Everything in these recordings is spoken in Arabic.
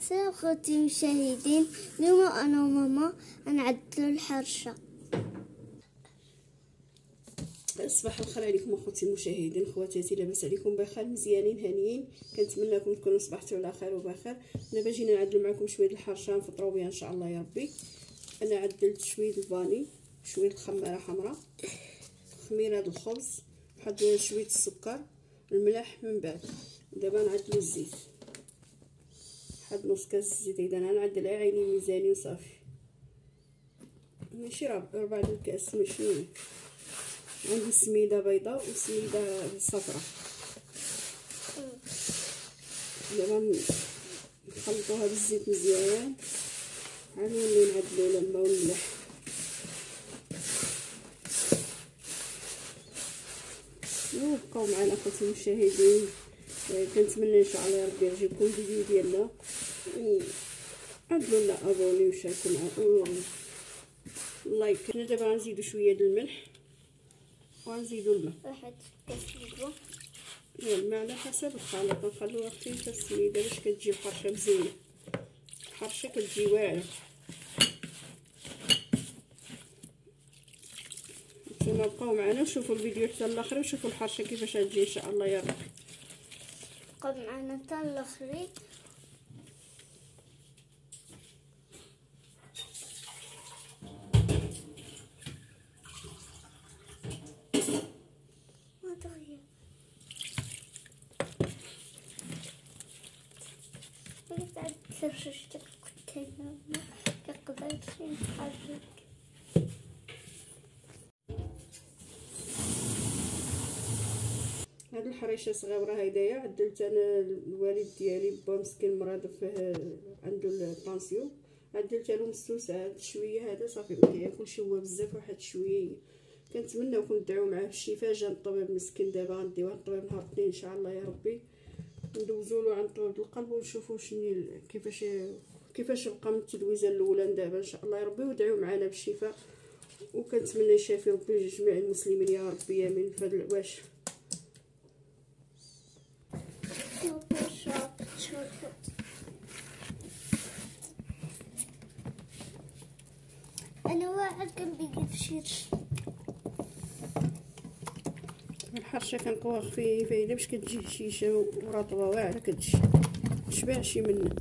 سلام اخوتي المشاهدين. اليوم انا وماما نعدلوا الحرشه. صباح الخير عليكم اخوتي المشاهدين، خواتاتي، لاباس عليكم بخير؟ مزيانين هانيين؟ كنتمنىكم تكونوا صبحتوا على خير وبخير. دابا جينا نعدلوا معكم شويه الحرشه نفطروا بها ان شاء الله يا ربي. انا عدلت شويه الفاني، شويه الخماره حمراء، خميره الخبز، واحد شويه السكر، الملح. من بعد دابا نعدلوا الزيت، واحد نص كاس الزيت. اذا انا نعدل عيني ميزاني وصافي، ماشي 4 الكاس. ماشي عندي سميده بيضاء وسميده صفراء. دابا نخلطوها بالزيت مزيان، عاد نوليو نعدلو الماء والملح. وبقاو معنا اخوتي المشاهدين. كنتمنى ان شاء الله يا ربي يعجبكم الفيديو ديالنا، عدلوا لنا ابوني وشاركوا معنا لايك. حنا دابا غنزيدو شويه د الملح وغنزيدو الماء، واحد كاس القهوه. الماء على حسب الخليط، نخلوها خفيفه السميده باش كتجي الحرشه مزيانه. الحرشه كتجي واعره. نتوما بقاو معنا وشوفوا الفيديو حتى الاخر وشوفوا الحرشه كيفاش غتجي ان شاء الله يا ربي. بقاو معنا حتى الاخر. شفتك كنت كقدرت نتحرك. هاد الحريشه صغيره هيدايا عدلت انا الوالد ديالي با مسكين مريض فيه عنده الطانسيون، عدلت له مسوس هاد شويه هذا صافي. ما كياكلش هو بزاف، واحد شويه. كنتمنىوكم تدعوا معاه بالشفاء. جا الطبيب مسكين، دابا غنديوه الطبيب نهار الاثنين ان شاء الله يا ربي، ندوزو له عند طبيب القلب ونشوفوا شنو كيفاش بقى من التدويزه الاولى. دابا ان شاء الله يا ربي ودعوا معنا بالشفاء، وكنتمنى يشافي ربي جميع المسلمين يا ربي امين. في هذا الواش انا واحد كان بيجيب شيرش. الحرشه كنقوها خفيفه الا باش كتجي هشيشه ورطبه واعره، كتجي متشبعش منها.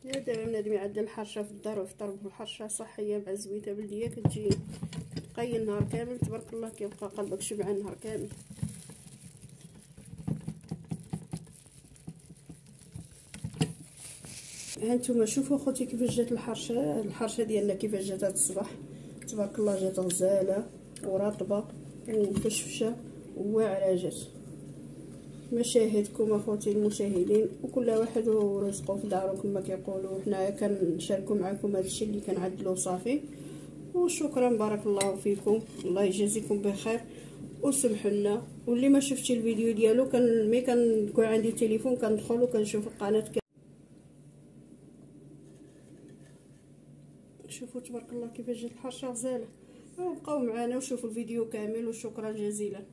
دابا بنادم يعدل الحرشه في الدار ويفطر بالحرشه صحيه مع زويته بلديه، كتجي تقي النهار كامل تبارك الله، كيبقى قلبك شبعان النهار كامل. هانتوما شوفوا اخوتي كيفاش جات الحرشه ديالنا، كيفاش جات هذا الصباح تبارك الله. جات غزاله ورطبه ومفشفشه وواعره. جات مشاهدكم اخوتي المشاهدين، وكل واحد ورزقه في دارو كما كيقولوا. حنايا كنشاركوا معكم هذا الشيء اللي كنعدلو صافي. وشكرا بارك الله فيكم، الله يجازيكم بخير. وسمحوا لنا، واللي ما شفتش الفيديو ديالو ملي كنكون عندي التليفون كندخل وكنشوف القناه. شوفوا تبارك الله كيفاش جات الحرشه غزاله. وبقاو معنا وشوفوا الفيديو كامل، وشكرا جزيلا.